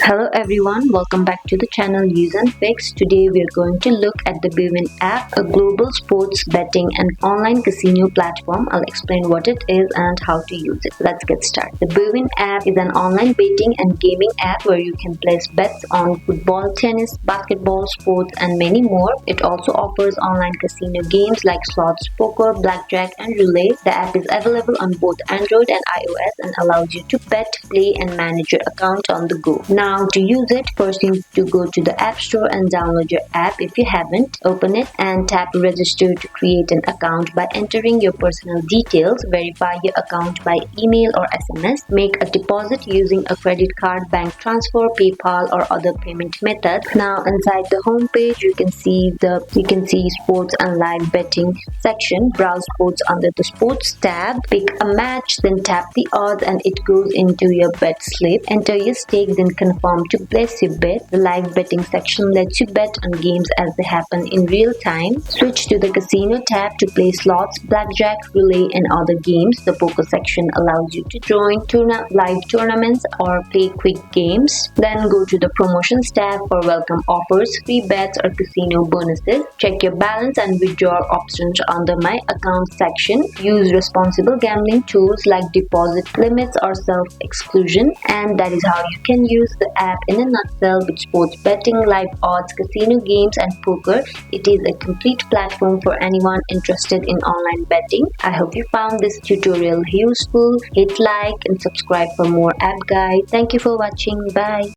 Hello everyone, welcome back to the channel useNfix. Today we are going to look at the Bwin app, a global sports betting and online casino platform. I'll explain what it is and how to use it. Let's get started. The Bwin app is an online betting and gaming app where you can place bets on football, tennis, basketball, sports and many more. It also offers online casino games like slots, poker, blackjack and roulette. The app is available on both Android and iOS and allows you to bet, play and manage your account on the go. Now to use it, first you need to go to the App Store and download your app. If you haven't, open it and tap register to create an account by entering your personal details. Verify your account by email or SMS. Make a deposit using a credit card, bank transfer, PayPal or other payment methods. Now inside the home page you can see sports and live betting section. Browse sports under the sports tab. Pick a match, then tap the odds and it goes into your bet slip. Enter your stake, then confirm to place your bet. The live betting section lets you bet on games as they happen in real time. Switch to the casino tab to play slots, blackjack, roulette and other games. The poker section allows you to join live tournaments or play quick games. Then go to the promotions tab for welcome offers, free bets or casino bonuses. Check your balance and withdraw options under my account section. Use responsible gambling tools like deposit limits or self-exclusion. And that is how you can use the app in a nutshell. With sports betting, live odds, casino games and poker, it is a complete platform for anyone interested in online betting. I hope you found this tutorial useful. Hit like and subscribe for more app guides. Thank you for watching. Bye.